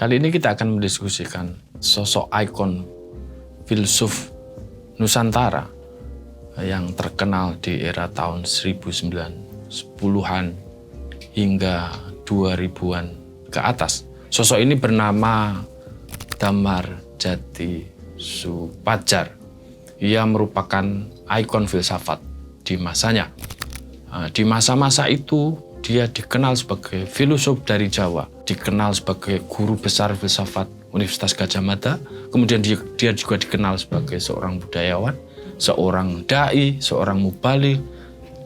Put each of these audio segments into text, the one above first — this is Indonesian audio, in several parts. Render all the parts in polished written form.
Kali ini kita akan mendiskusikan sosok ikon filsuf Nusantara yang terkenal di era tahun 1910-an hingga 2000-an ke atas. Sosok ini bernama Damarjati Soepardjar. Ia merupakan ikon filsafat di masanya. Di masa-masa itu dia dikenal sebagai filosof dari Jawa, dikenal sebagai guru besar filsafat Universitas Gadjah Mada, kemudian dia juga dikenal sebagai seorang budayawan, seorang dai, seorang mubaligh,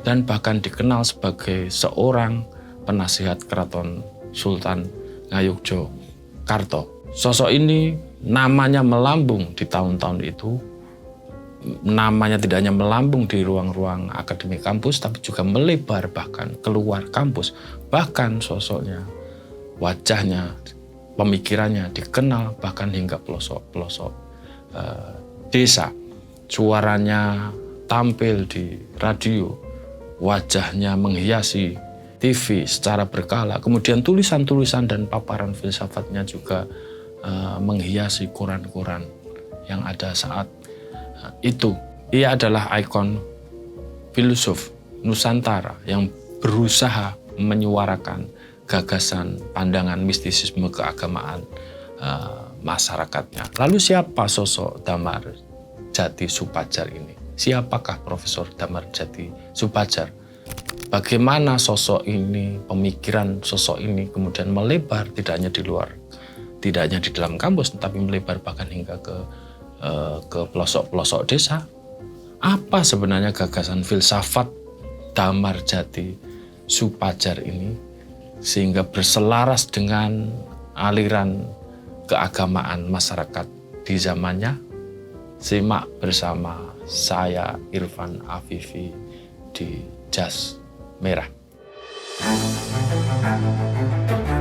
dan bahkan dikenal sebagai seorang penasihat keraton Sultan Ngayogyakarta. Sosok ini namanya melambung di tahun-tahun itu. Namanya tidak hanya melambung di ruang-ruang akademik kampus, tapi juga melebar bahkan keluar kampus. Bahkan sosoknya, wajahnya, pemikirannya dikenal bahkan hingga pelosok-pelosok desa. Suaranya tampil di radio, wajahnya menghiasi TV secara berkala. Kemudian tulisan-tulisan dan paparan filsafatnya juga menghiasi koran-koran yang ada saat itu. Ia adalah ikon filosof Nusantara yang berusaha menyuarakan gagasan pandangan mistisisme keagamaan masyarakatnya. Lalu siapa sosok Damarjati Soepardjar ini? Siapakah Profesor Damarjati Soepardjar? Bagaimana sosok ini, pemikiran sosok ini kemudian melebar tidak hanya di luar, tidak hanya di dalam kampus, tetapi melebar bahkan hingga ke pelosok-pelosok desa. Apa sebenarnya gagasan filsafat Damarjati Soepardjar ini sehingga berselaras dengan aliran keagamaan masyarakat di zamannya? Simak bersama saya Irfan Afifi di Jas Merah.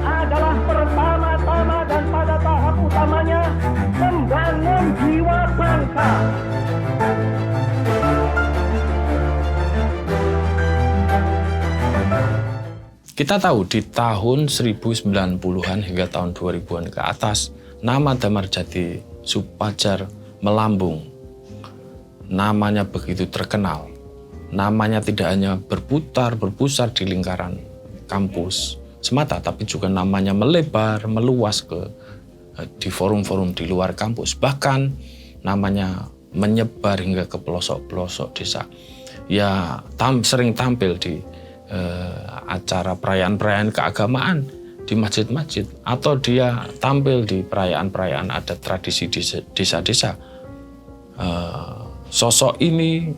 Adalah pertama-tama dan pada tahap utamanya membangun jiwa bangsa. Kita tahu di tahun 1090-an hingga tahun 2000-an ke atas, nama Damarjati Soepardjar melambung. Namanya begitu terkenal. Namanya tidak hanya berpusar di lingkaran kampus semata, tapi juga namanya melebar, meluas di forum-forum di luar kampus. Bahkan namanya menyebar hingga ke pelosok-pelosok desa. Ya sering tampil di acara perayaan-perayaan keagamaan di masjid-masjid, atau dia tampil di perayaan-perayaan adat tradisi di desa-desa. Sosok ini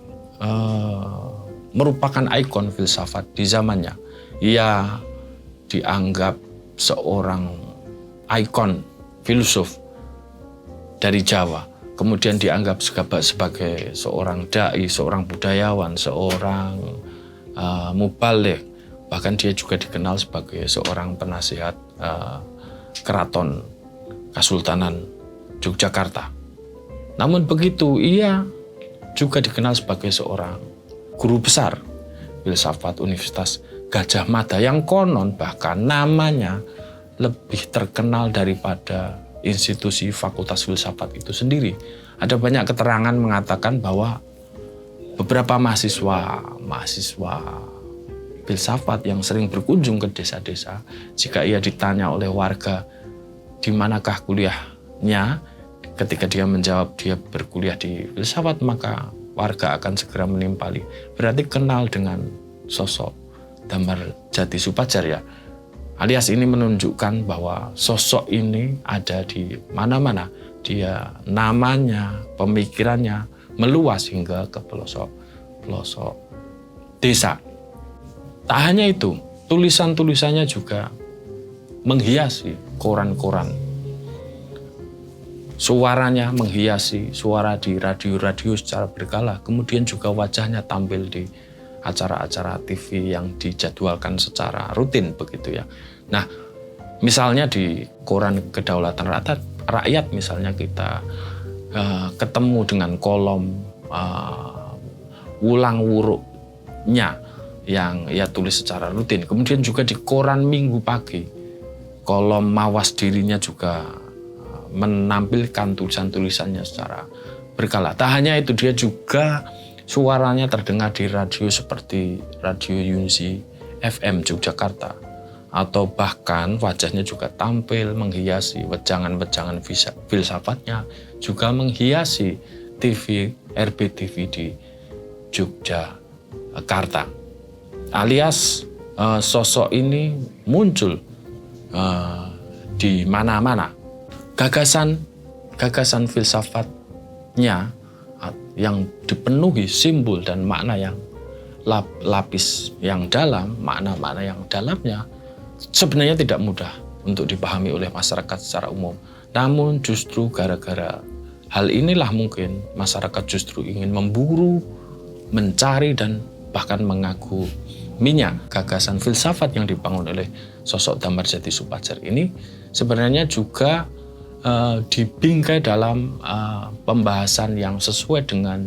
merupakan ikon filsafat di zamannya. Ia dianggap seorang ikon filosof dari Jawa, kemudian dianggap sebagai seorang dai, seorang budayawan, seorang mubaligh, bahkan dia juga dikenal sebagai seorang penasihat keraton Kesultanan Yogyakarta. Namun begitu, ia juga dikenal sebagai seorang guru besar filsafat Universitas Gadjah Mada yang konon bahkan namanya lebih terkenal daripada institusi Fakultas Filsafat itu sendiri. Ada banyak keterangan mengatakan bahwa beberapa mahasiswa filsafat yang sering berkunjung ke desa-desa, jika ia ditanya oleh warga di manakah kuliahnya, ketika dia menjawab dia berkuliah di filsafat, maka warga akan segera menimpali. Berarti kenal dengan sosok Damarjati Soepardjar ya. Alias ini menunjukkan bahwa sosok ini ada di mana-mana. Dia namanya, pemikirannya meluas hingga ke pelosok-pelosok desa. Tak hanya itu, tulisan-tulisannya juga menghiasi koran-koran. Suaranya menghiasi suara di radio-radio secara berkala. Kemudian juga wajahnya tampil di acara-acara TV yang dijadwalkan secara rutin begitu ya. Nah, misalnya di koran Kedaulatan Rakyat misalnya kita ketemu dengan kolom wulang wuruknya yang ia tulis secara rutin. Kemudian juga di koran Minggu Pagi, kolom mawas dirinya juga menampilkan tulisan-tulisannya secara berkala. Tak hanya itu, dia juga suaranya terdengar di radio seperti Radio Yunzi FM Yogyakarta, atau bahkan wajahnya juga tampil menghiasi wejangan-wejangan filsafatnya, juga menghiasi TV RBTV di Yogyakarta. Alias sosok ini muncul di mana-mana. Gagasan filsafatnya yang dipenuhi simbol dan makna yang lapis yang dalam, makna-makna yang dalamnya sebenarnya tidak mudah untuk dipahami oleh masyarakat secara umum. Namun justru gara-gara hal inilah mungkin masyarakat justru ingin memburu, mencari, dan bahkan mengaguminya. Gagasan filsafat yang dibangun oleh sosok Damarjati Soepardjo ini sebenarnya juga dibingkai dalam pembahasan yang sesuai dengan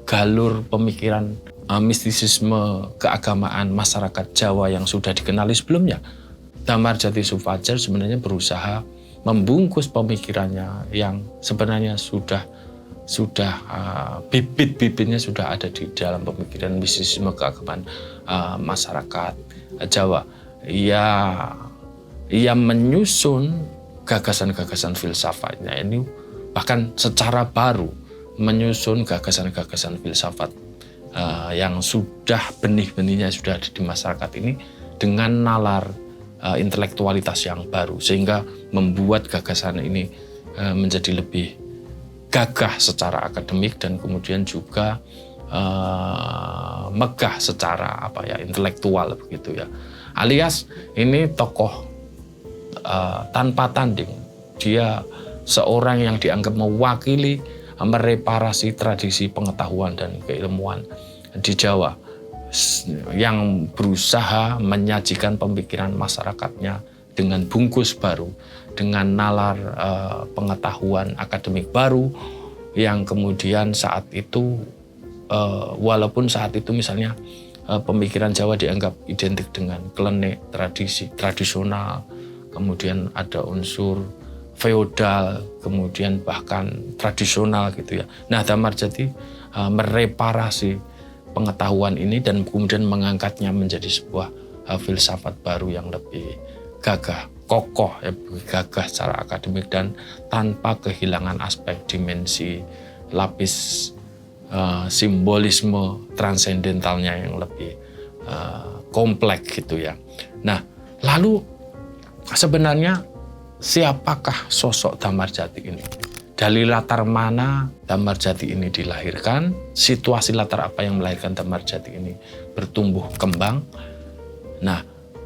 galur pemikiran mistisisme keagamaan masyarakat Jawa yang sudah dikenali sebelumnya. Damarjati Soepardjo sebenarnya berusaha membungkus pemikirannya yang sebenarnya sudah bibit-bibitnya sudah ada di dalam pemikiran mistisisme keagamaan masyarakat Jawa. Ia menyusun gagasan-gagasan filsafatnya ini bahkan secara baru, menyusun gagasan-gagasan filsafat yang sudah benih-benihnya sudah ada di masyarakat ini dengan nalar intelektualitas yang baru, sehingga membuat gagasan ini menjadi lebih gagah secara akademik dan kemudian juga megah secara intelektual begitu ya. Alias ini tokoh tanpa tanding. Dia seorang yang dianggap mewakili mereparasi tradisi pengetahuan dan keilmuan di Jawa, yang berusaha menyajikan pemikiran masyarakatnya dengan bungkus baru, dengan nalar pengetahuan akademik baru, yang kemudian saat itu walaupun saat itu misalnya pemikiran Jawa dianggap identik dengan klenik, tradisional, kemudian ada unsur feodal, kemudian bahkan tradisional gitu ya. Nah, Damarjati mereparasi pengetahuan ini dan kemudian mengangkatnya menjadi sebuah filsafat baru yang lebih gagah, kokoh, gagah secara akademik dan tanpa kehilangan aspek dimensi lapis simbolisme transendentalnya yang lebih kompleks gitu ya. Nah, lalu sebenarnya siapakah sosok Damarjati ini? Dari latar mana Damarjati ini dilahirkan? Situasi latar apa yang melahirkan Damarjati ini bertumbuh kembang? Nah,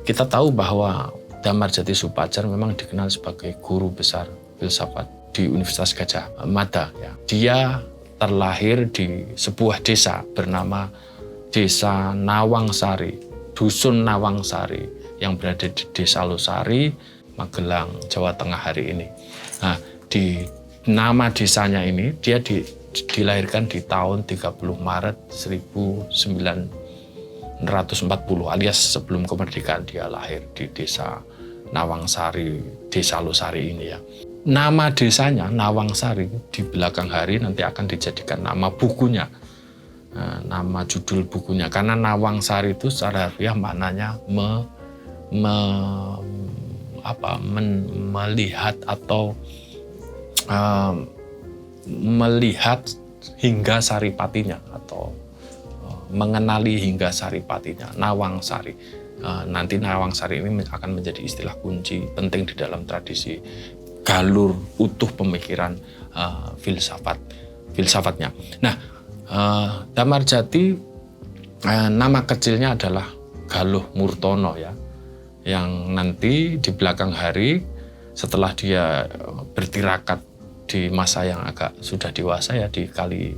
kita tahu bahwa Damarjati Soepardjo memang dikenal sebagai guru besar filsafat di Universitas Gadjah Mada. Ya. Dia terlahir di sebuah desa bernama Desa Nawangsari, Dusun Nawangsari, yang berada di Desa Losari, Magelang, Jawa Tengah hari ini. Nah, di nama desanya ini, dia dilahirkan di tahun 30 Maret 1940, alias sebelum kemerdekaan dia lahir di Desa Nawangsari, Desa Losari ini ya. Nama desanya Nawangsari di belakang hari nanti akan dijadikan nama bukunya, nama judul bukunya, karena Nawangsari itu secara harfiah maknanya melihat atau melihat hingga saripatinya atau mengenali hingga saripatinya, Nawangsari. Nanti Nawangsari ini akan menjadi istilah kunci penting di dalam tradisi galur utuh pemikiran filsafatnya. Nah, Damarjati nama kecilnya adalah Galuh Murtono ya, yang nanti di belakang hari setelah dia bertirakat di masa yang agak sudah dewasa ya di Kali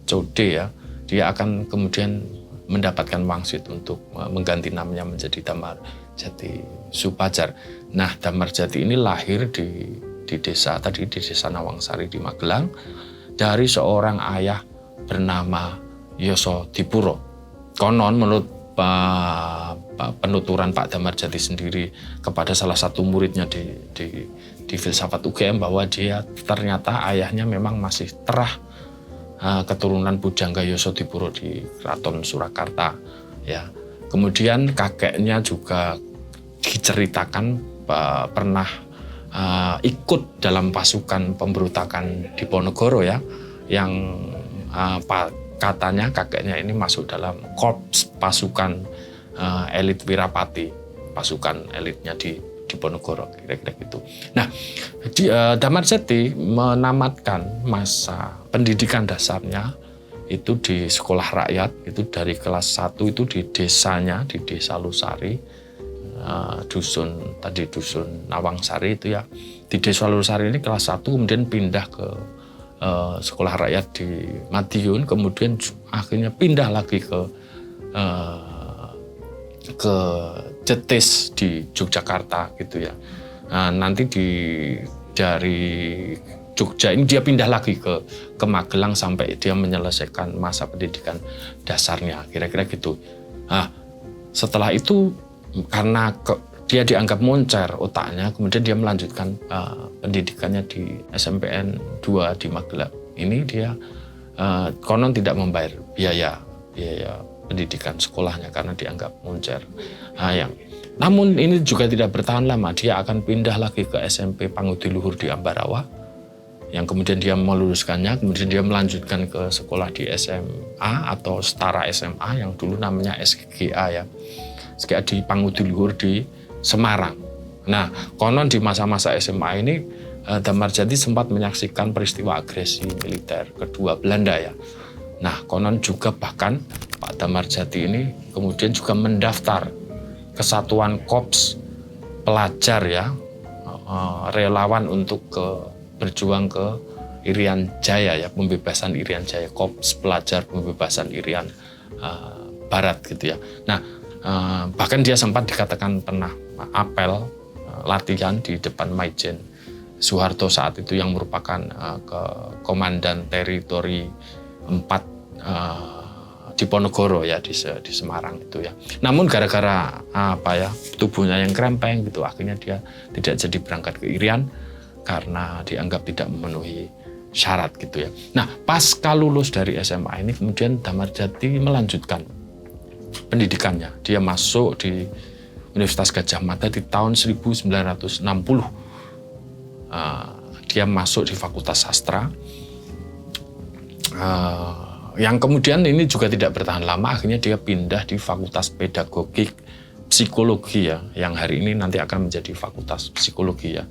Code ya, dia akan kemudian mendapatkan wangsit untuk mengganti namanya menjadi Damarjati Soepardjo. Nah, Damarjati ini lahir di desa tadi, di Desa Nawangsari di Magelang, dari seorang ayah bernama Yosodipuro. Konon menurut penuturan Pak Damarjati sendiri kepada salah satu muridnya di filsafat UGM bahwa dia ternyata ayahnya memang masih terah keturunan Bujangga Yosodipuro di Keraton Surakarta ya. Kemudian kakeknya juga diceritakan pernah ikut dalam pasukan pemberontakan Diponegoro ya, yang katanya kakeknya ini masuk dalam korps pasukan elit Wirapati, pasukan elitnya di Diponegoro, kira-kira gitu. Nah, Damarjati menamatkan masa pendidikan dasarnya itu di sekolah rakyat, itu dari kelas 1 itu di desanya, di Desa Losari, dusun Nawangsari itu ya. Di Desa Losari ini kelas 1, kemudian pindah ke sekolah rakyat di Madiun, kemudian akhirnya pindah lagi ke Jetis di Yogyakarta gitu ya. Nah, nanti dari Jogja ini dia pindah lagi ke Magelang sampai dia menyelesaikan masa pendidikan dasarnya, kira-kira gitu. Nah, setelah itu karena dia dianggap moncer otaknya, kemudian dia melanjutkan pendidikannya di SMPN 2 di Magelang. Ini dia konon tidak membayar biaya pendidikan sekolahnya karena dianggap moncer. Namun ini juga tidak bertahan lama, dia akan pindah lagi ke SMP Pangudi-Luhur di Ambarawa, yang kemudian dia meluluskannya, kemudian dia melanjutkan ke sekolah di SMA atau setara SMA yang dulu namanya SGA ya, SGA di Pangudi-Luhur di Semarang. Nah, konon di masa-masa SMA ini Damarjati sempat menyaksikan peristiwa agresi militer kedua Belanda ya. Nah, konon juga bahkan Pak Damarjati ini kemudian juga mendaftar kesatuan korps pelajar ya, relawan untuk berjuang ke Irian Jaya ya, pembebasan Irian Jaya, korps pelajar pembebasan Irian Barat gitu ya. Nah, bahkan dia sempat dikatakan pernah apel latihan di depan Maijen Soeharto saat itu yang merupakan komandan teritori 4 Diponegoro ya di Semarang itu ya. Namun gara-gara tubuhnya yang krempeng gitu, akhirnya dia tidak jadi berangkat ke Irian karena dianggap tidak memenuhi syarat gitu ya. Nah, pasca lulus dari SMA ini kemudian Damarjati melanjutkan pendidikannya. Dia masuk di Universitas Gadjah Mada di tahun 1960. Dia masuk di Fakultas Sastra. Yang kemudian ini juga tidak bertahan lama, akhirnya dia pindah di Fakultas Pedagogik Psikologi ya, yang hari ini nanti akan menjadi Fakultas Psikologi ya.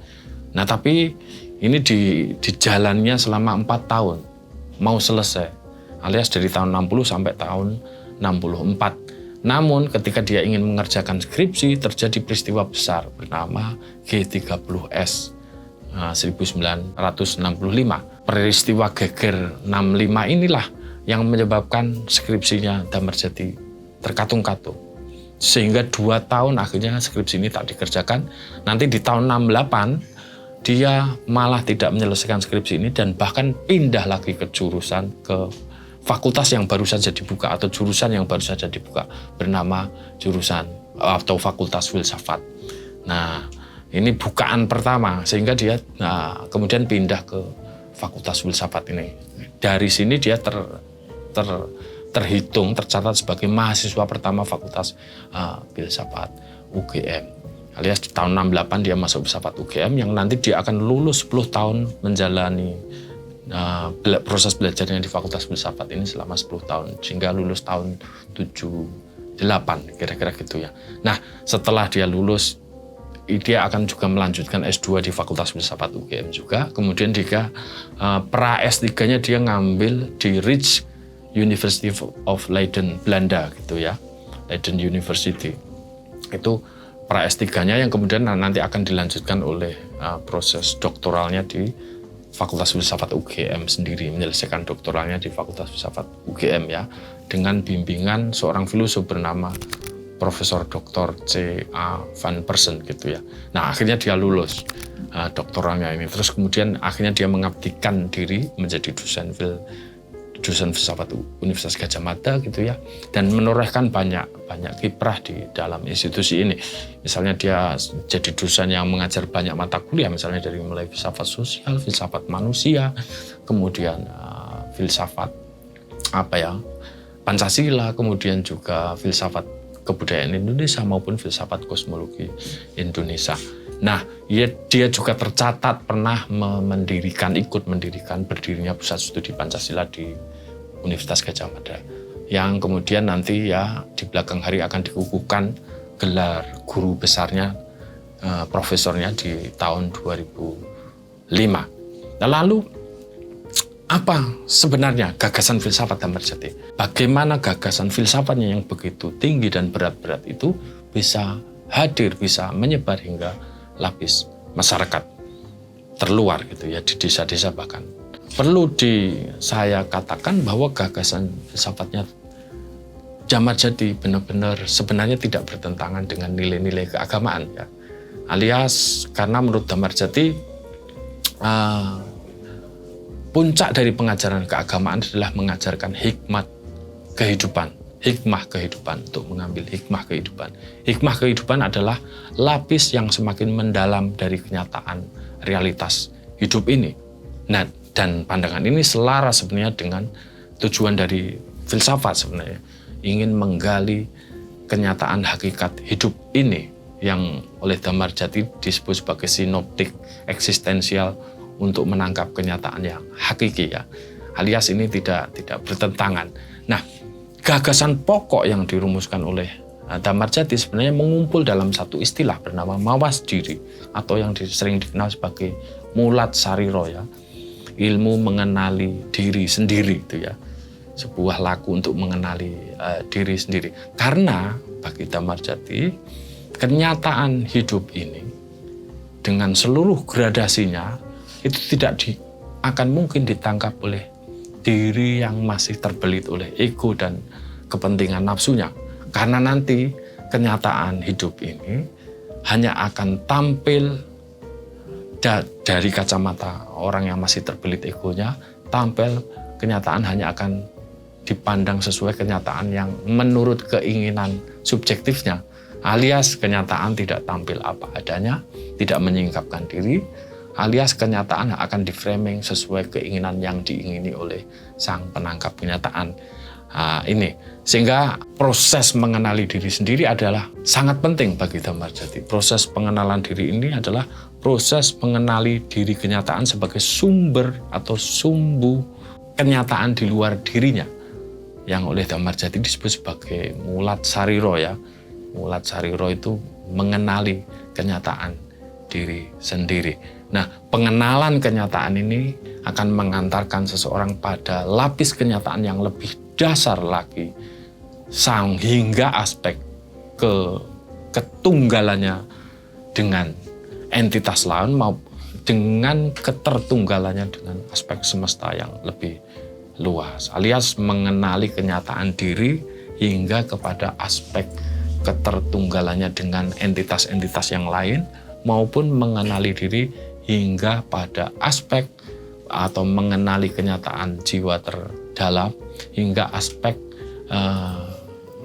Nah, tapi ini di jalannya selama 4 tahun, mau selesai, alias dari tahun 60 sampai tahun 64. Namun ketika dia ingin mengerjakan skripsi, terjadi peristiwa besar bernama G30S 1965. Peristiwa geger 65 inilah yang menyebabkan skripsinya Damarjati terkatung-katung. Sehingga 2 tahun akhirnya skripsi ini tak dikerjakan. Nanti di tahun 68 dia malah tidak menyelesaikan skripsi ini dan bahkan pindah lagi ke fakultas yang baru saja dibuka atau jurusan yang baru saja dibuka bernama jurusan atau Fakultas Filsafat. Nah, ini bukaan pertama sehingga dia kemudian pindah ke Fakultas Filsafat ini. Dari sini dia tercatat sebagai mahasiswa pertama Fakultas Filsafat UGM. Alias di tahun 68 dia masuk Filsafat UGM yang nanti dia akan lulus 10 tahun menjalani proses belajarnya di Fakultas Filsafat ini selama 10 tahun sehingga lulus tahun 78 kira-kira gitu ya. Nah, setelah dia lulus dia akan juga melanjutkan S2 di Fakultas Filsafat UGM juga. Kemudian dia pra S3-nya dia ngambil di Rijks University of Leiden, Belanda gitu ya. Leiden University. Itu pra S3-nya yang kemudian nanti akan dilanjutkan oleh proses doktoralnya di Fakultas Filsafat UGM sendiri, menyelesaikan doktoralnya di Fakultas Filsafat UGM ya, dengan bimbingan seorang filosof bernama Profesor Dr. C.A. Van Persen gitu ya. Nah, akhirnya dia lulus doktoronya ini. Terus kemudian akhirnya dia mengabdikan diri menjadi dosen filsafat Universitas Gadjah Mada gitu ya, dan menorehkan banyak kiprah di dalam institusi ini. Misalnya dia jadi dosen yang mengajar banyak mata kuliah, misalnya dari mulai filsafat sosial, filsafat manusia, kemudian filsafat Pancasila, kemudian juga filsafat kebudayaan Indonesia maupun filsafat kosmologi Indonesia. Nah, dia juga tercatat pernah ikut mendirikan berdirinya Pusat Studi Pancasila di Universitas Gadjah Mada, yang kemudian nanti ya di belakang hari akan dikukuhkan gelar guru besarnya, profesornya di tahun 2005. Nah, lalu apa sebenarnya gagasan filsafat Damarjati? Bagaimana gagasan filsafatnya yang begitu tinggi dan berat-berat itu bisa hadir, bisa menyebar hingga lapis masyarakat terluar gitu ya, di desa-desa bahkan. Perlu saya katakan bahwa gagasan filsafatnya Damarjati benar-benar sebenarnya tidak bertentangan dengan nilai-nilai keagamaan ya. Alias karena menurut Damarjati puncak dari pengajaran keagamaan adalah mengajarkan hikmah kehidupan untuk mengambil hikmah kehidupan. Hikmah kehidupan adalah lapis yang semakin mendalam dari kenyataan realitas hidup ini. Nah, dan pandangan ini selaras sebenarnya dengan tujuan dari filsafat sebenarnya, ingin menggali kenyataan hakikat hidup ini yang oleh Damarjati disebut sebagai sinoptik eksistensial untuk menangkap kenyataan yang hakiki ya. Alias ini tidak bertentangan. Nah, gagasan pokok yang dirumuskan oleh Damarjati sebenarnya mengumpul dalam satu istilah bernama mawas diri atau yang sering dikenal sebagai mulat sariro ya. Ilmu mengenali diri sendiri itu ya. Sebuah laku untuk mengenali diri sendiri. Karena bagi Damarjati kenyataan hidup ini dengan seluruh gradasinya itu tidak akan mungkin ditangkap oleh diri yang masih terbelit oleh ego dan kepentingan nafsunya. Karena nanti kenyataan hidup ini hanya akan tampil dari kacamata orang yang masih terbelit egonya, tampil kenyataan hanya akan dipandang sesuai kenyataan yang menurut keinginan subjektifnya. Alias kenyataan tidak tampil apa adanya, tidak menyingkapkan diri, alias kenyataan akan diframing sesuai keinginan yang diingini oleh sang penangkap kenyataan. Ini sehingga proses mengenali diri sendiri adalah sangat penting bagi Damarjati. Proses pengenalan diri ini adalah proses mengenali diri kenyataan sebagai sumber atau sumbu kenyataan di luar dirinya, yang oleh Damarjati disebut sebagai mulat sariro ya. Mulat sariro itu mengenali kenyataan diri sendiri. Nah, pengenalan kenyataan ini akan mengantarkan seseorang pada lapis kenyataan yang lebih dasar lagi, hingga aspek ketunggalannya dengan entitas lain maupun dengan ketertunggalannya dengan aspek semesta yang lebih luas, alias mengenali kenyataan diri hingga kepada aspek ketertunggalannya dengan entitas-entitas yang lain, maupun mengenali diri hingga pada aspek atau mengenali kenyataan jiwa terdalam hingga aspek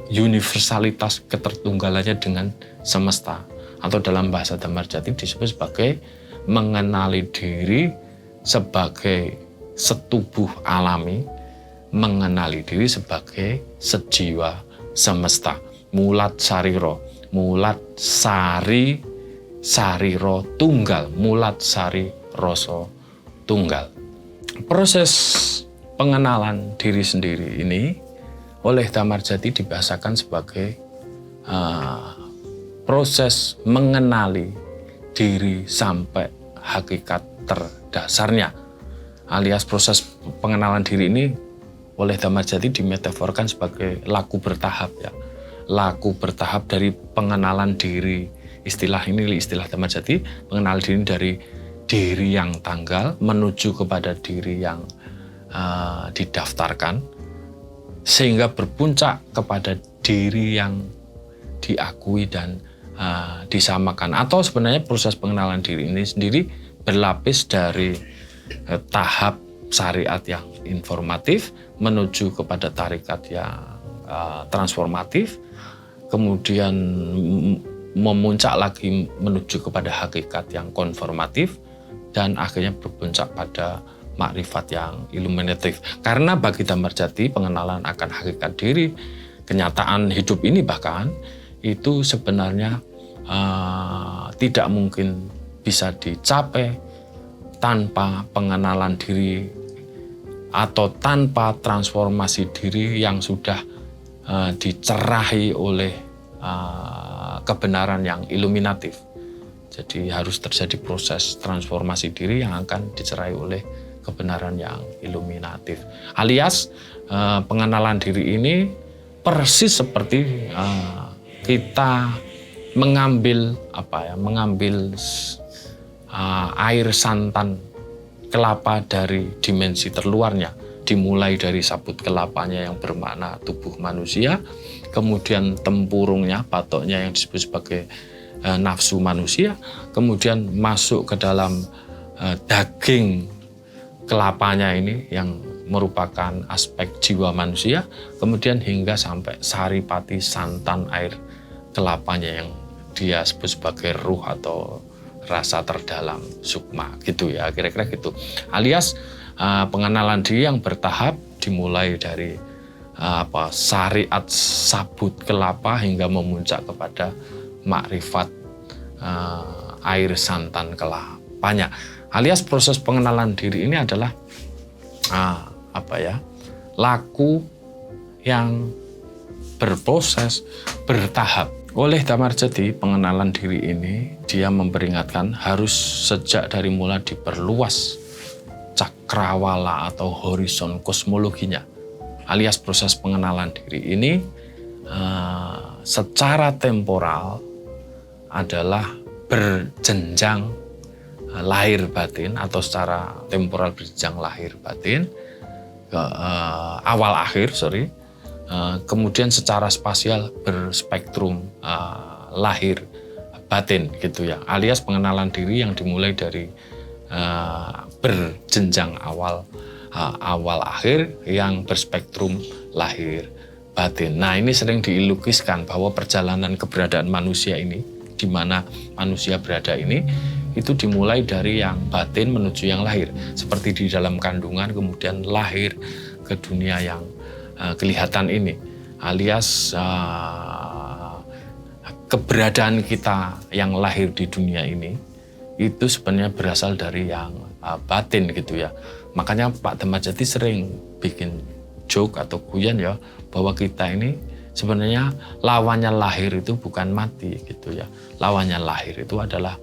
universalitas ketertunggalannya dengan semesta, atau dalam bahasa Damarjati disebut sebagai mengenali diri sebagai setubuh alami, mengenali diri sebagai sejiwa semesta. Mulat sariro, mulat sariro tunggal, mulat sari roso tunggal. Proses pengenalan diri sendiri ini oleh Damarjati dibahasakan sebagai proses mengenali diri sampai hakikat terdasarnya, alias proses pengenalan diri ini oleh Damarjati dimetaforkan sebagai laku bertahap ya. Laku bertahap dari pengenalan diri. Istilah Damarjati, mengenal diri dari diri yang tanggal menuju kepada diri yang didaftarkan, sehingga berpuncak kepada diri yang diakui dan disamakan. Atau sebenarnya proses pengenalan diri ini sendiri berlapis dari tahap syariat yang informatif menuju kepada tarekat yang transformatif, kemudian memuncak lagi menuju kepada hakikat yang konformatif, dan akhirnya berpuncak pada makrifat yang iluminatif. Karena bagi Damarjati pengenalan akan hakikat diri, kenyataan hidup ini bahkan itu sebenarnya tidak mungkin bisa dicapai tanpa pengenalan diri atau tanpa transformasi diri yang sudah dicerahi oleh kebenaran yang iluminatif. Jadi harus terjadi proses transformasi diri yang akan dicerahi oleh kebenaran yang iluminatif. Alias pengenalan diri ini persis seperti kita mengambil air santan kelapa dari dimensi terluarnya, dimulai dari sabut kelapanya yang bermakna tubuh manusia, kemudian tempurungnya, batoknya yang disebut sebagai nafsu manusia, kemudian masuk ke dalam daging kelapanya ini yang merupakan aspek jiwa manusia, kemudian hingga sampai saripati santan air kelapanya yang dia sebut sebagai ruh atau rasa terdalam sukma, gitu ya, kira-kira gitu. Alias pengenalan diri yang bertahap dimulai dari syariat sabut kelapa hingga memuncak kepada makrifat air santan kelapanya. Alias proses pengenalan diri ini adalah laku yang berproses bertahap. Oleh Damarjati, pengenalan diri ini dia memperingatkan harus sejak dari mula diperluas cakrawala atau horizon kosmologinya. Alias proses pengenalan diri ini secara temporal adalah berjenjang lahir batin, atau secara temporal berjenjang lahir batin ke awal akhir, kemudian secara spasial berspektrum lahir batin, gitu ya. Alias pengenalan diri yang dimulai dari berjenjang awal akhir yang berspektrum lahir batin. Nah, ini sering dilukiskan bahwa perjalanan keberadaan manusia ini, di mana manusia berada ini, itu dimulai dari yang batin menuju yang lahir. Seperti di dalam kandungan kemudian lahir ke dunia yang kelihatan ini. Alias keberadaan kita yang lahir di dunia ini itu sebenarnya berasal dari yang batin, gitu ya. Makanya Pak Damarjati sering bikin joke atau guyon ya, bahwa kita ini sebenarnya lawannya lahir itu bukan mati, gitu ya. Lawannya lahir itu adalah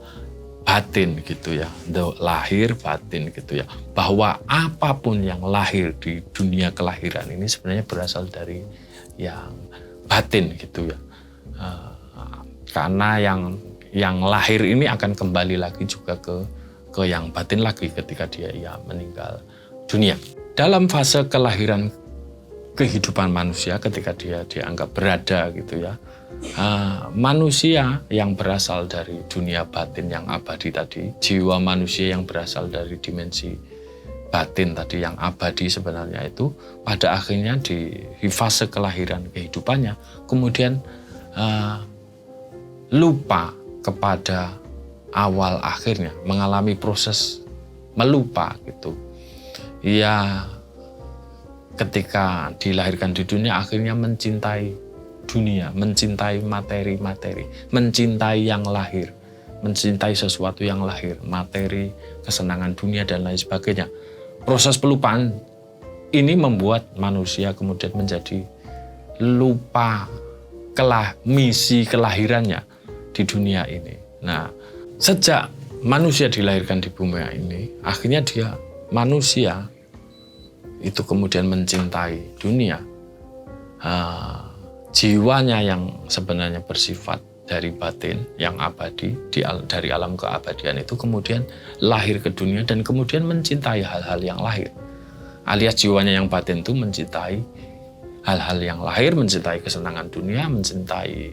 batin, gitu ya. Lahir batin, gitu ya. Bahwa apapun yang lahir di dunia kelahiran ini sebenarnya berasal dari yang batin, gitu ya. Karena yang lahir ini akan kembali lagi juga ke yang batin lagi ketika dia meninggal dunia. Dalam fase kelahiran kehidupan manusia, ketika dia dianggap berada, gitu ya, manusia yang berasal dari dunia batin yang abadi tadi, jiwa manusia yang berasal dari dimensi batin tadi yang abadi sebenarnya itu, pada akhirnya di fase kelahiran kehidupannya kemudian lupa kepada awal akhirnya, mengalami proses melupa, gitu. Ia ketika dilahirkan di dunia akhirnya mencintai dunia, mencintai materi-materi, mencintai yang lahir, mencintai sesuatu yang lahir, materi, kesenangan dunia dan lain sebagainya. Proses pelupaan ini membuat manusia kemudian menjadi lupa misi kelahirannya di dunia ini. Nah, sejak manusia dilahirkan di bumi ini, akhirnya manusia itu kemudian mencintai dunia. Jiwanya yang sebenarnya bersifat dari batin, yang abadi, dari alam keabadian itu kemudian lahir ke dunia dan kemudian mencintai hal-hal yang lahir. Alias jiwanya yang batin itu mencintai hal-hal yang lahir, mencintai kesenangan dunia, mencintai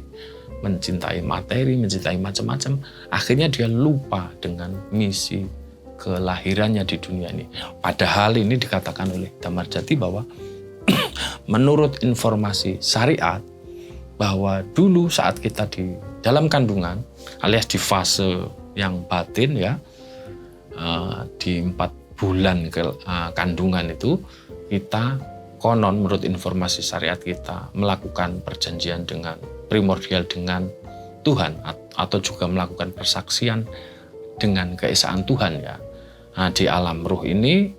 materi, mencintai macam-macam. Akhirnya dia lupa dengan misi kelahirannya di dunia ini. Padahal ini dikatakan oleh Damarjati bahwa menurut informasi syariat, bahwa dulu saat kita di dalam kandungan alias di fase yang batin ya, di 4 bulan kandungan itu kita konon menurut informasi syariat kita melakukan perjanjian dengan primordial dengan Tuhan atau juga melakukan persaksian dengan keesaan Tuhan ya. Nah, di alam ruh ini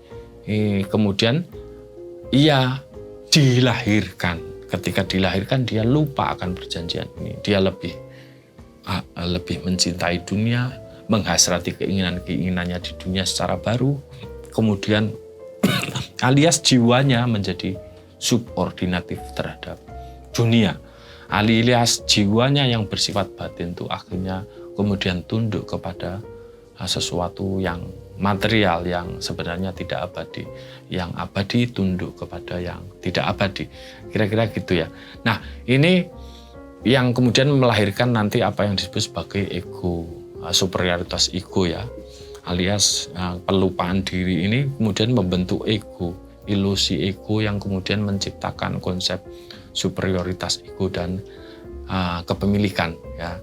kemudian ia dilahirkan. Ketika dilahirkan dia lupa akan perjanjian ini. Dia lebih mencintai dunia, menghasrati keinginan-keinginannya di dunia secara baru. Kemudian alias jiwanya menjadi subordinatif terhadap dunia. Alias jiwanya yang bersifat batin itu akhirnya kemudian tunduk kepada sesuatu yang material yang sebenarnya tidak abadi. Yang abadi tunduk kepada yang tidak abadi. Kira-kira gitu ya. Nah, ini yang kemudian melahirkan nanti apa yang disebut sebagai ego, superioritas ego ya. Alias pelupaan diri ini kemudian membentuk ego, ilusi ego yang kemudian menciptakan konsep superioritas ego dan kepemilikan ya.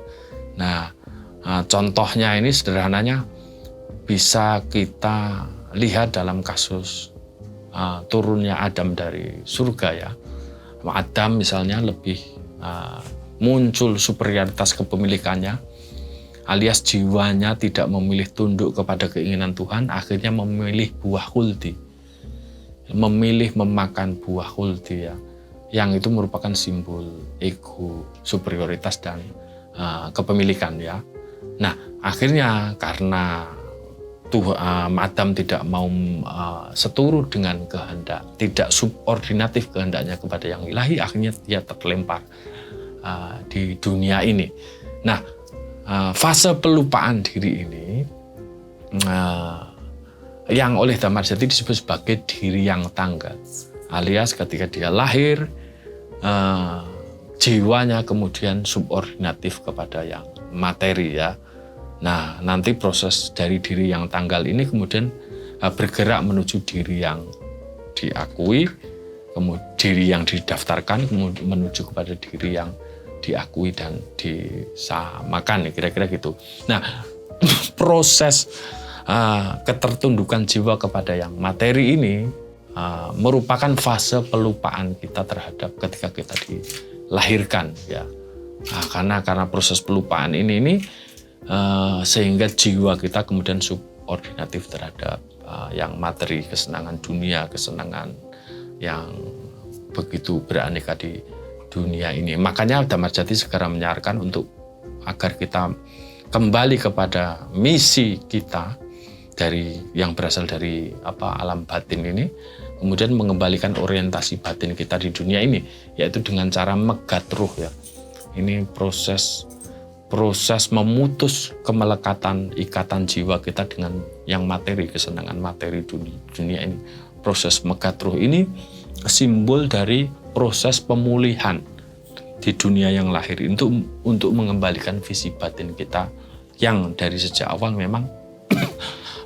Nah, contohnya ini sederhananya bisa kita lihat dalam kasus turunnya Adam dari surga ya. Adam misalnya lebih muncul superioritas kepemilikannya, alias jiwanya tidak memilih tunduk kepada keinginan Tuhan, akhirnya memilih buah khuldi, memilih memakan buah khuldi ya, yang itu merupakan simbol ego, superioritas dan kepemilikan ya. Nah, akhirnya karena Adam tidak mau seturut dengan kehendak, tidak subordinatif kehendaknya kepada yang ilahi, akhirnya dia terlempar di dunia ini. Nah, fase pelupaan diri ini yang oleh Damarjati disebut sebagai diri yang tanggal, alias ketika dia lahir jiwanya kemudian subordinatif kepada yang materi ya. Nah, nanti proses dari diri yang tanggal ini kemudian bergerak menuju diri yang diakui, kemudian diri yang didaftarkan, kemudian menuju kepada diri yang diakui dan disamakan, kira-kira gitu. Nah, proses ketertundukan jiwa kepada yang materi ini merupakan fase pelupaan kita terhadap ketika kita dilahirkan ya. Karena proses pelupaan ini sehingga jiwa kita kemudian subordinatif terhadap yang materi, kesenangan dunia, kesenangan yang begitu beraneka di dunia ini. Makanya Damarjati segera menyarankan untuk agar kita kembali kepada misi kita dari yang berasal dari alam batin ini, kemudian mengembalikan orientasi batin kita di dunia ini, yaitu dengan cara megat ruh ya. Ini proses memutus kemelekatan ikatan jiwa kita dengan yang materi, kesenangan materi dunia ini. Proses megat ruh ini simbol dari proses pemulihan di dunia yang lahir untuk mengembalikan visi batin kita yang dari sejak awal memang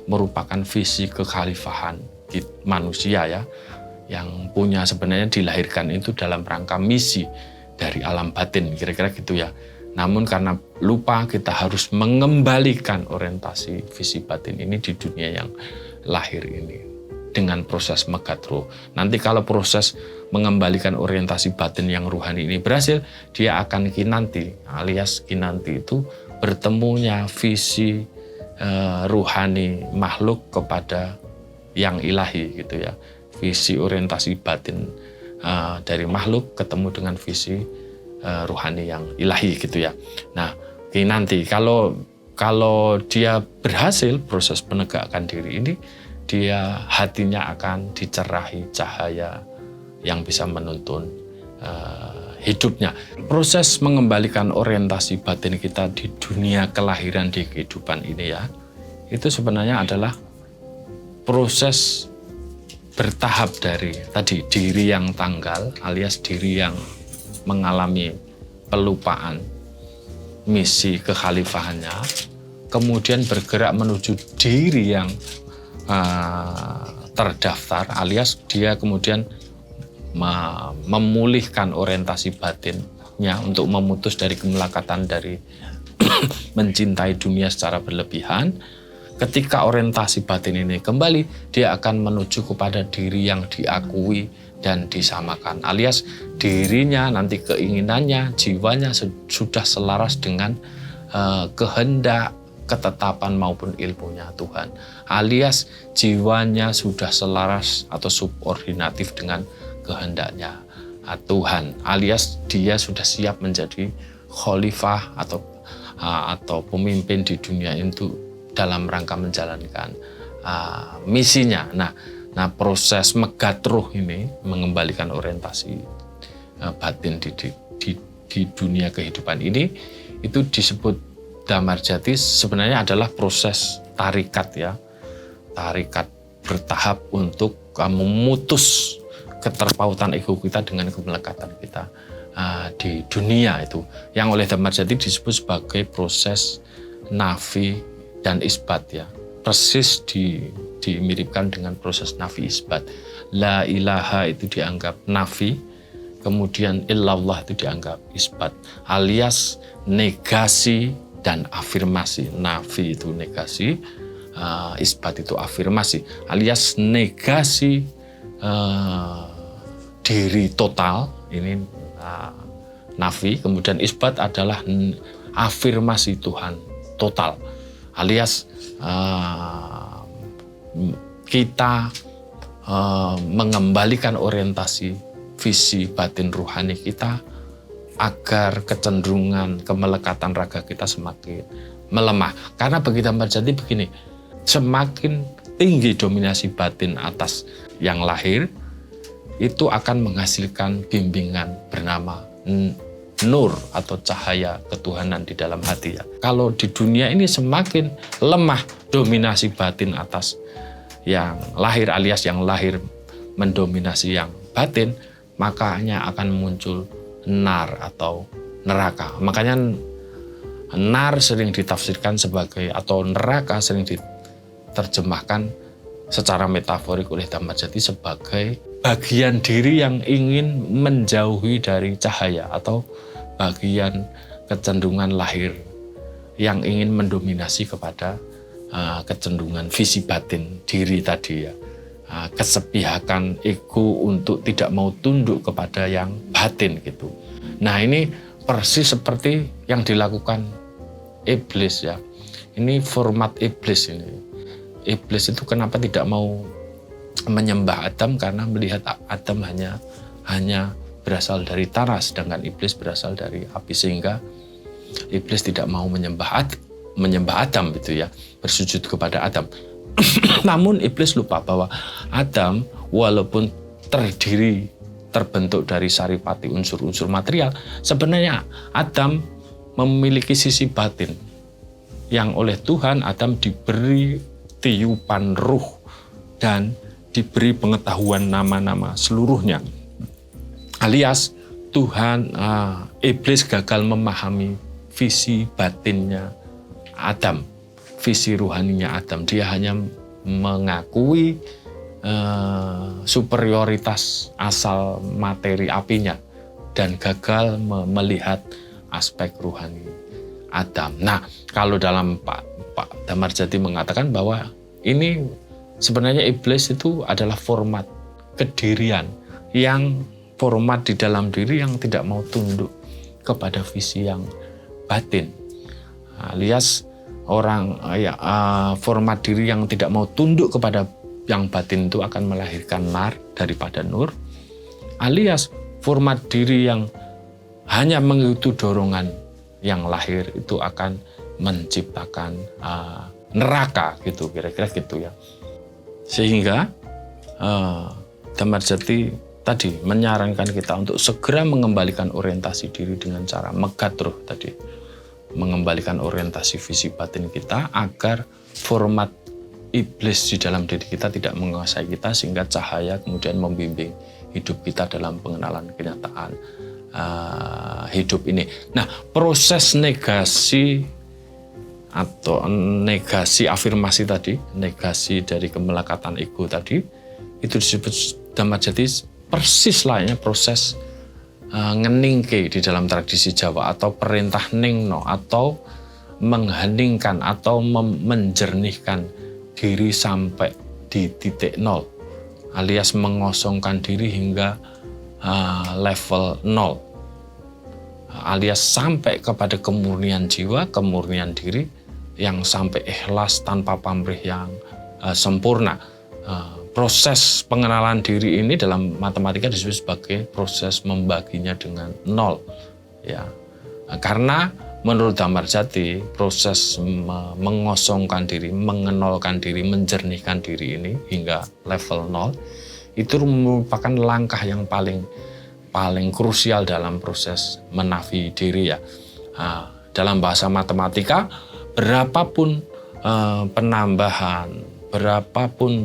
merupakan visi kekhalifahan manusia ya, yang punya sebenarnya dilahirkan itu dalam rangka misi dari alam batin, kira-kira gitu ya. Namun karena lupa, kita harus mengembalikan orientasi visi batin ini di dunia yang lahir ini dengan proses megat ruh. Nanti kalau proses mengembalikan orientasi batin yang ruhani ini berhasil, dia akan kinanti, alias kinanti itu bertemunya visi ruhani makhluk kepada yang ilahi gitu ya. Visi orientasi batin dari makhluk ketemu dengan visi ruhani yang ilahi gitu ya. Nah, nanti kalau dia berhasil proses penegakan diri ini, dia hatinya akan dicerahi cahaya yang bisa menuntun hidupnya. Proses mengembalikan orientasi batin kita di dunia kelahiran di kehidupan ini ya, itu sebenarnya adalah proses bertahap dari tadi diri yang tanggal alias diri yang mengalami pelupaan misi kekhalifahannya, kemudian bergerak menuju diri yang terdaftar, alias dia kemudian memulihkan orientasi batinnya untuk memutus dari kemelekatan dari mencintai dunia secara berlebihan. Ketika orientasi batin ini kembali, dia akan menuju kepada diri yang diakui dan disamakan, alias dirinya nanti keinginannya, jiwanya sudah selaras dengan kehendak, ketetapan maupun ilmunya Tuhan, alias jiwanya sudah selaras atau subordinatif dengan kehendaknya Tuhan, alias dia sudah siap menjadi khalifah atau pemimpin di dunia itu dalam rangka menjalankan misinya. Nah, proses megat ruh ini mengembalikan orientasi batin di dunia kehidupan ini, itu disebut damar jati, sebenarnya adalah proses tarikat ya. Tarikat bertahap untuk memutus keterpautan ego kita dengan kemelekatan kita di dunia itu, yang oleh damar jati disebut sebagai proses nafi dan isbat ya. Persis dimiripkan dengan proses nafi isbat. La ilaha itu dianggap nafi, kemudian illallah itu dianggap isbat, alias negasi dan afirmasi. Nafi itu negasi, isbat itu afirmasi, alias negasi diri total, ini nafi, kemudian isbat adalah afirmasi Tuhan total, alias kita mengembalikan orientasi visi batin rohani kita agar kecenderungan kemelekatan raga kita semakin melemah. Karena bagi damar jati begini, semakin tinggi dominasi batin atas yang lahir, itu akan menghasilkan bimbingan bernama nur atau cahaya ketuhanan di dalam hati ya. Kalau di dunia ini semakin lemah dominasi batin atas yang lahir, alias yang lahir mendominasi yang batin, makanya akan muncul nar atau neraka. Makanya nar sering ditafsirkan sebagai, atau neraka sering diterjemahkan secara metaforik oleh damar jati sebagai bagian diri yang ingin menjauhi dari cahaya, atau bagian kecenderungan lahir yang ingin mendominasi kepada kecenderungan visi batin diri tadi ya. Kesepihakan ego untuk tidak mau tunduk kepada yang batin gitu. Nah, ini persis seperti yang dilakukan iblis ya. Ini format iblis ini. Iblis itu kenapa tidak mau menyembah Adam? Karena melihat Adam hanya berasal dari tanah, sedangkan iblis berasal dari api, sehingga iblis tidak mau menyembah Adam gitu ya, bersujud kepada Adam. Namun iblis lupa bahwa Adam walaupun terbentuk dari saripati unsur-unsur material, sebenarnya Adam memiliki sisi batin yang oleh Tuhan Adam diberi tiupan ruh dan diberi pengetahuan nama-nama seluruhnya. Alias Tuhan, iblis gagal memahami visi batinnya Adam, visi rohaninya Adam. Dia hanya mengakui superioritas asal materi apinya dan gagal melihat aspek rohani Adam. Nah, kalau dalam Pak Damar Jati mengatakan bahwa ini sebenarnya iblis itu adalah format kedirian, yang format di dalam diri yang tidak mau tunduk kepada visi yang batin, alias format diri yang tidak mau tunduk kepada yang batin itu akan melahirkan nar daripada nur, alias format diri yang hanya mengikuti dorongan yang lahir itu akan menciptakan neraka gitu, kira-kira gitu ya. Sehingga Damar Jati tadi menyarankan kita untuk segera mengembalikan orientasi diri dengan cara megat ruh tadi, mengembalikan orientasi visi batin kita agar format iblis di dalam diri kita tidak menguasai kita, sehingga cahaya kemudian membimbing hidup kita dalam pengenalan kenyataan hidup ini. Nah, proses negasi atau negasi afirmasi tadi, negasi dari kemelekatan ego tadi, itu disebut damar jati persis layaknya proses ngeningke di dalam tradisi Jawa, atau perintah ningno, atau mengheningkan atau menjernihkan diri sampai di titik nol, alias mengosongkan diri hingga level nol, alias sampai kepada kemurnian jiwa, kemurnian diri yang sampai ikhlas tanpa pamrih yang sempurna. Proses pengenalan diri ini dalam matematika disebut sebagai proses membaginya dengan nol, ya. Karena menurut damar jati, proses mengosongkan diri, mengenolkan diri, menjernihkan diri ini hingga level nol itu merupakan langkah yang paling krusial dalam proses menafi diri, ya. Dalam bahasa matematika, berapapun penambahan, berapapun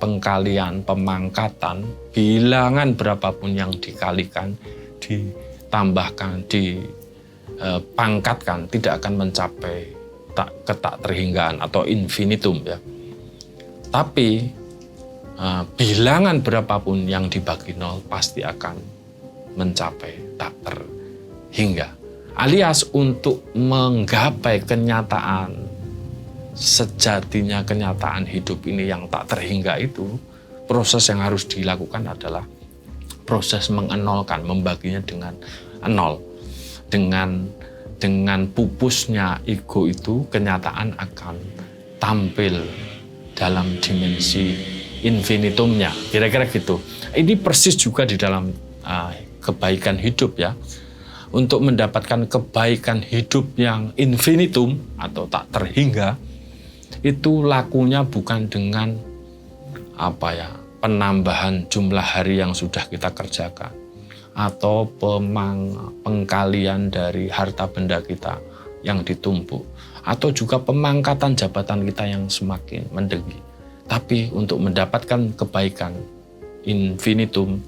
pengkalian, pemangkatan, bilangan berapapun yang dikalikan, ditambahkan, dipangkatkan, tidak akan mencapai ketak terhinggaan atau infinitum, ya. Tapi bilangan berapapun yang dibagi nol pasti akan mencapai tak terhingga. Alias untuk menggapai kenyataan sejatinya, kenyataan hidup ini yang tak terhingga itu, proses yang harus dilakukan adalah proses mengenolkan, membaginya dengan nol. Dengan pupusnya ego itu, kenyataan akan tampil dalam dimensi infinitumnya, kira-kira gitu. Ini persis juga di dalam kebaikan hidup, ya. Untuk mendapatkan kebaikan hidup yang infinitum atau tak terhingga, itu lakunya bukan dengan penambahan jumlah hari yang sudah kita kerjakan, atau pengkalian dari harta benda kita yang ditumpuk, atau juga pemangkatan jabatan kita yang semakin mendengki. Tapi untuk mendapatkan kebaikan infinitum,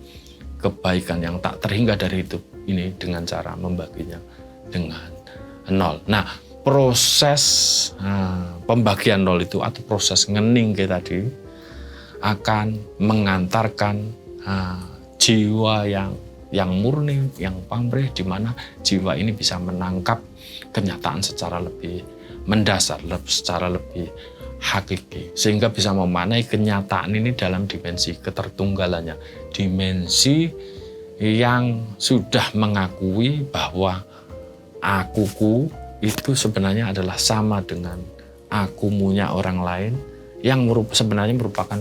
kebaikan yang tak terhingga dari hidup ini, dengan cara membaginya dengan nol. Nah, proses pembagian nol itu atau proses ngening kayak tadi akan mengantarkan jiwa yang murni, yang pamrih, di mana jiwa ini bisa menangkap kenyataan secara lebih mendasar, secara lebih hakiki, sehingga bisa memaknai kenyataan ini dalam dimensi ketertunggalannya, dimensi yang sudah mengakui bahwa akuku itu sebenarnya adalah sama dengan akumunya orang lain, yang sebenarnya merupakan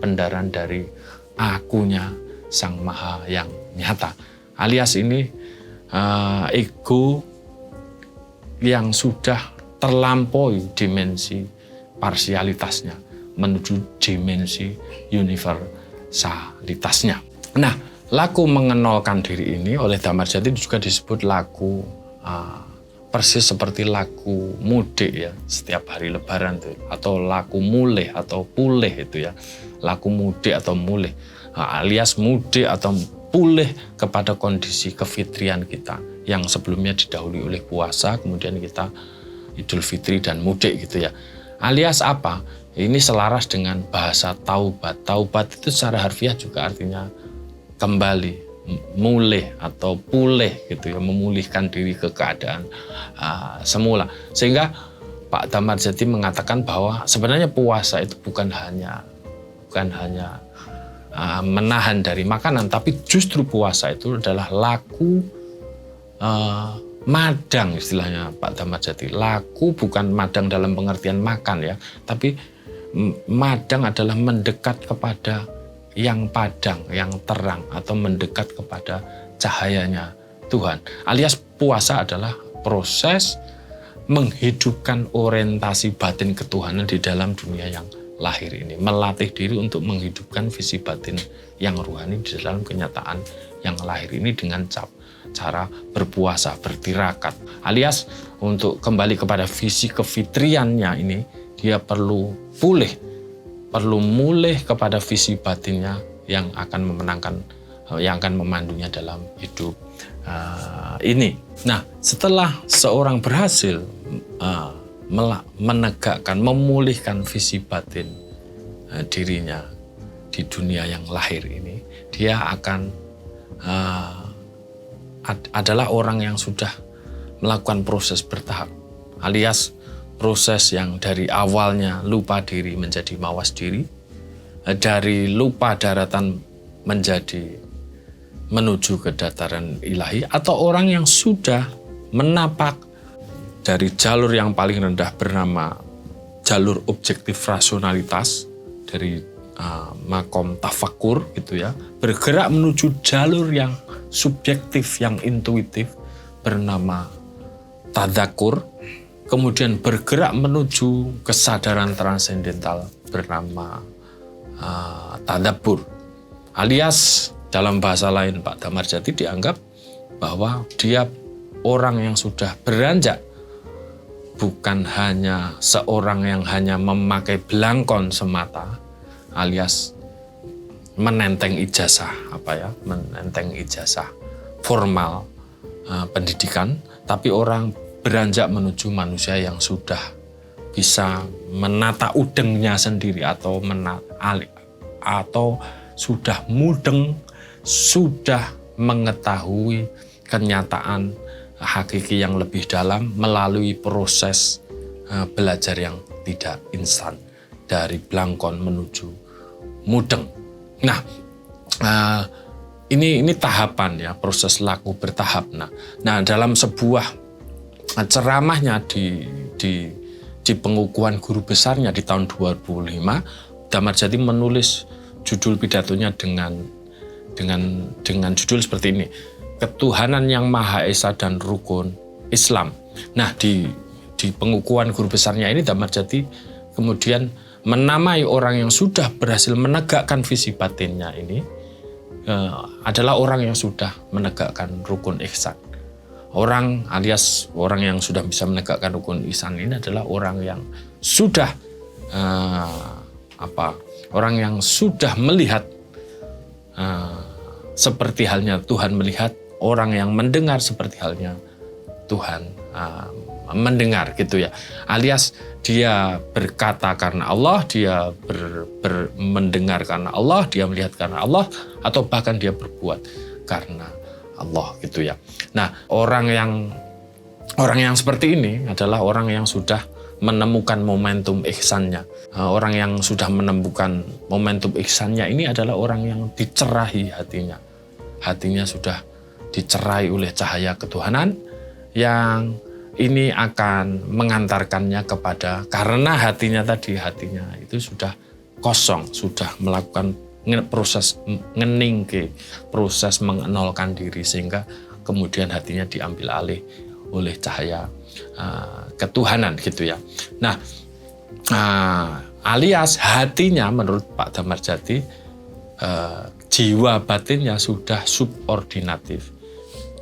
pendaran dari akunya Sang Maha yang nyata. Alias ini ego yang sudah terlampaui dimensi parsialitasnya menuju dimensi universalitasnya. Nah, laku mengenolkan diri ini oleh damar jati juga disebut laku persis seperti laku mudik, ya, setiap hari Lebaran tuh, atau laku mulih atau pulih itu, ya, laku mudik atau mulih, alias mudik atau pulih kepada kondisi kefitrian kita yang sebelumnya didahului oleh puasa, kemudian kita Idul Fitri dan mudik gitu, ya. Alias apa? Ini selaras dengan bahasa taubat. Taubat itu secara harfiah juga artinya kembali, mulih atau pulih gitu, ya, memulihkan diri ke keadaan semula. Sehingga Pak Damar Jati mengatakan bahwa sebenarnya puasa itu bukan hanya menahan dari makanan, tapi justru puasa itu adalah laku madang, istilahnya Pak Damar Jati. Laku bukan madang dalam pengertian makan, ya, tapi madang adalah mendekat kepada yang padang, yang terang, atau mendekat kepada cahayanya Tuhan. Alias puasa adalah proses menghidupkan orientasi batin ketuhanan di dalam dunia yang lahir ini. Melatih diri untuk menghidupkan visi batin yang ruhani di dalam kenyataan yang lahir ini dengan cara berpuasa, bertirakat. Alias untuk kembali kepada visi kefitriannya ini, dia perlu mulih kepada visi batinnya yang akan memenangkan, yang akan memandunya dalam hidup ini. Nah, setelah seorang berhasil menegakkan, memulihkan visi batin dirinya di dunia yang lahir ini, dia akan adalah orang yang sudah melakukan proses bertahap, alias proses yang dari awalnya lupa diri menjadi mawas diri, dari lupa daratan menuju ke dataran ilahi, atau orang yang sudah menapak dari jalur yang paling rendah bernama jalur objektif rasionalitas, dari makom tafakur gitu ya, bergerak menuju jalur yang subjektif, yang intuitif bernama tadzakur, kemudian bergerak menuju kesadaran transendental bernama tadabbur. Alias dalam bahasa lain Pak Damarjati dianggap bahwa dia orang yang sudah beranjak, bukan hanya seorang yang hanya memakai belangkon semata, alias menenteng ijazah menenteng ijazah formal pendidikan, tapi orang beranjak menuju manusia yang sudah bisa menata udengnya sendiri, atau sudah mudeng, sudah mengetahui kenyataan hakiki yang lebih dalam melalui proses belajar yang tidak instan, dari belangkon menuju mudeng. Nah, ini tahapan ya, proses laku bertahap. Nah, dalam sebuah ceramahnya di pengukuhan guru besarnya di tahun 2005, Damarjati menulis judul pidatonya dengan judul seperti ini: Ketuhanan yang Maha Esa dan Rukun Islam. Nah, di pengukuhan guru besarnya ini Damarjati kemudian menamai orang yang sudah berhasil menegakkan visi batinnya ini adalah orang yang sudah menegakkan rukun ihsan. Orang yang sudah bisa menegakkan rukun ihsan ini adalah orang yang sudah orang yang sudah melihat seperti halnya Tuhan melihat, orang yang mendengar seperti halnya Tuhan mendengar gitu ya. Alias dia berkata karena Allah, dia mendengar karena Allah, dia melihat karena Allah, atau bahkan dia berbuat karena Allah gitu ya. Nah, orang yang seperti ini adalah orang yang sudah menemukan momentum ihsannya. Orang yang sudah menemukan momentum ihsannya ini adalah orang yang dicerahi hatinya. Hatinya sudah dicerahi oleh cahaya ketuhanan, yang ini akan mengantarkannya kepada, karena hatinya itu sudah kosong, sudah melakukan proses ngeningke, proses mengenolkan diri, sehingga kemudian hatinya diambil alih oleh cahaya ketuhanan gitu ya. Nah, alias hatinya menurut Pak Damarjati, jiwa batinnya sudah subordinatif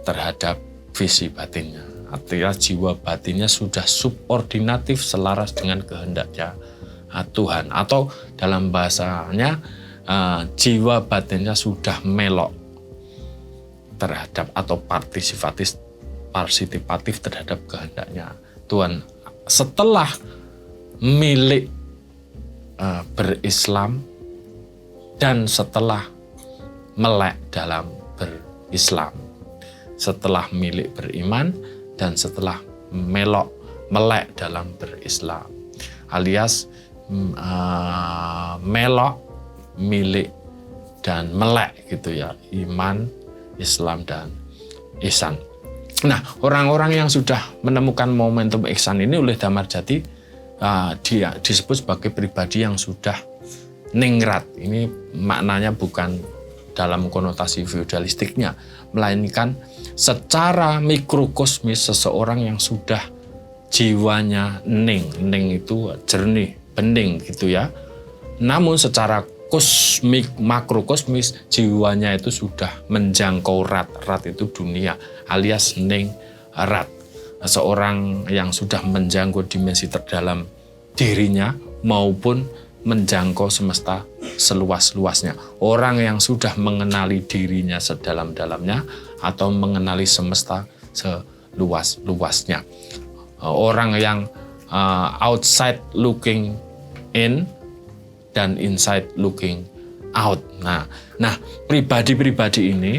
terhadap visi batinnya. Artinya jiwa batinnya sudah subordinatif, selaras dengan kehendaknya Tuhan, atau dalam bahasanya jiwa batinnya sudah melok terhadap atau partisipatif terhadap kehendaknya Tuhan. Setelah milik berislam dan setelah melek dalam berislam, setelah milik beriman dan setelah melek dalam berislam, alias melok, milik, dan melek gitu ya, iman, Islam, dan ihsan. Nah, orang-orang yang sudah menemukan momentum ihsan ini oleh Damarjati dia disebut sebagai pribadi yang sudah ningrat. Ini maknanya bukan dalam konotasi feudalistiknya, melainkan secara mikrokosmis seseorang yang sudah jiwanya ning itu jernih, bening gitu ya. Namun secara kosmik, makrokosmis, jiwanya itu sudah menjangkau rat itu dunia, alias ning rat. Seorang yang sudah menjangkau dimensi terdalam dirinya maupun menjangkau semesta seluas-luasnya. Orang yang sudah mengenali dirinya sedalam-dalamnya atau mengenali semesta seluas-luasnya. Orang yang outside looking in dan inside looking out. Nah, pribadi-pribadi ini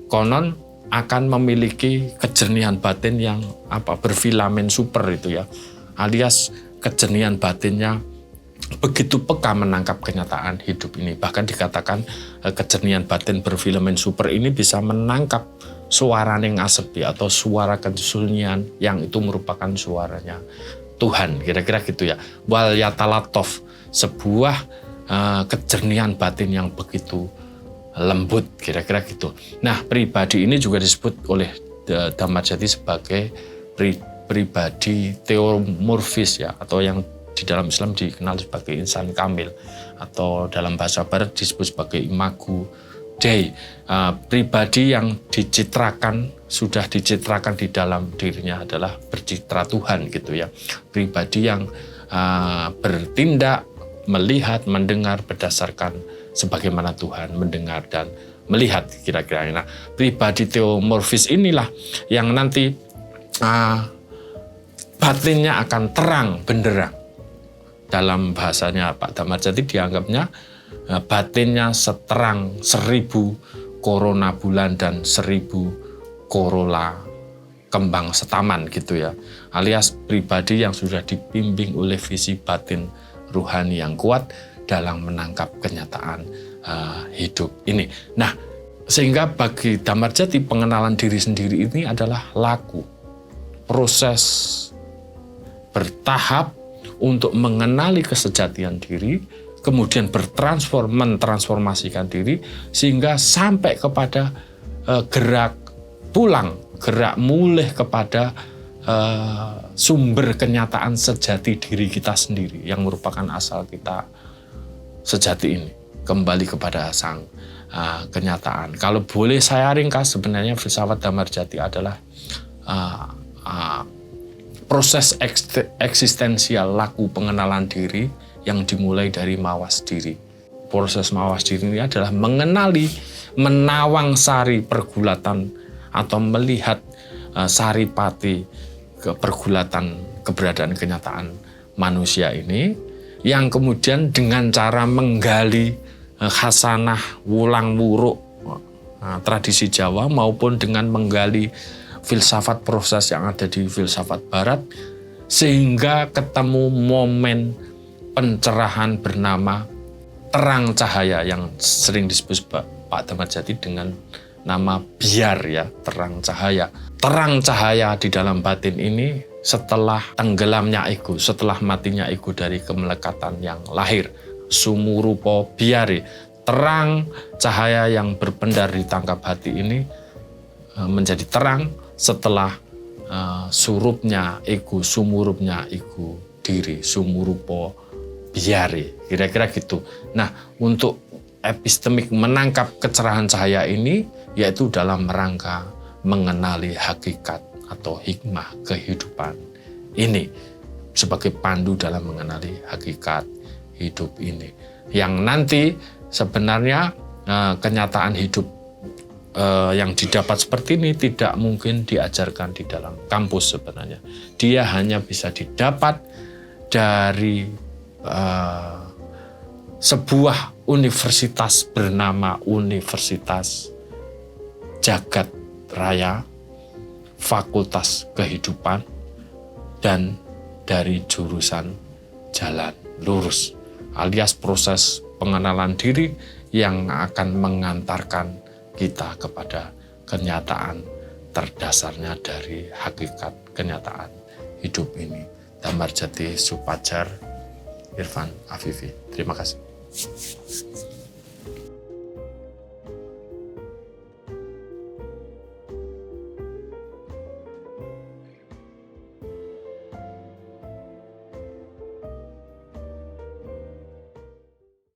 konon akan memiliki kejernihan batin yang berfilamen super itu ya, alias kejernihan batinnya begitu peka menangkap kenyataan hidup ini. Bahkan dikatakan kejernihan batin berfilamen super ini bisa menangkap suara yang asepi atau suara kesunyian yang itu merupakan suaranya Tuhan, kira-kira gitu ya. Wal yatalatov, sebuah kejernihan batin yang begitu lembut, kira-kira gitu. Nah, pribadi ini juga disebut oleh Dhammarjati sebagai pribadi teomorfis ya, atau yang di dalam Islam dikenal sebagai insan kamil, atau dalam bahasa Barat disebut sebagai imago Dei. Pribadi yang sudah dicitrakan di dalam dirinya adalah bercitra Tuhan gitu ya. Pribadi yang bertindak, melihat, mendengar berdasarkan sebagaimana Tuhan mendengar dan melihat, kira-kira. Nah, pribadi teomorfis inilah yang nanti batinnya akan terang benderang. Dalam bahasanya Pak Dhammarjati dianggapnya batinnya seterang 1000 korona bulan dan 1000 korola kembang setaman gitu ya. Alias pribadi yang sudah dibimbing oleh visi batin ruhani yang kuat dalam menangkap kenyataan hidup ini. Nah, sehingga bagi Dhammarjati pengenalan diri sendiri ini adalah laku, proses bertahap untuk mengenali kesejatian diri, kemudian mentransformasikan diri sehingga sampai kepada gerak mulih kepada sumber kenyataan sejati diri kita sendiri yang merupakan asal kita sejati ini, kembali kepada sang kenyataan. Kalau boleh saya ringkas, sebenarnya filsafat Dhammarjati adalah proses eksistensial laku pengenalan diri yang dimulai dari mawas diri. Proses mawas diri ini adalah mengenali, menawang sari pergulatan atau melihat saripati pergulatan keberadaan kenyataan manusia ini, yang kemudian dengan cara menggali khasanah wulang wuruk tradisi Jawa maupun dengan menggali filsafat proses yang ada di filsafat Barat, sehingga ketemu momen pencerahan bernama terang cahaya yang sering disebut Pak Dhammarjati dengan nama biar ya, terang cahaya. Terang cahaya di dalam batin ini setelah tenggelamnya ego, setelah matinya ego dari kemelekatan yang lahir, sumurupo biari, terang cahaya yang berpendar di tangkap hati ini menjadi terang setelah surupnya ego, sumurupnya ego diri, sumurupo biari, kira-kira gitu. Nah, untuk epistemik menangkap kecerahan cahaya ini yaitu dalam rangka mengenali hakikat atau hikmah kehidupan ini sebagai pandu dalam mengenali hakikat hidup ini, yang nanti sebenarnya kenyataan hidup yang didapat seperti ini tidak mungkin diajarkan di dalam kampus sebenarnya. Dia hanya bisa didapat dari sebuah universitas bernama Universitas Jagat Raya, Fakultas Kehidupan, dan dari jurusan Jalan Lurus, alias proses pengenalan diri yang akan mengantarkan kita kepada kenyataan terdasarnya dari hakikat kenyataan hidup ini. Dhammarjati Supajar, Irfan Afifi. Terima kasih.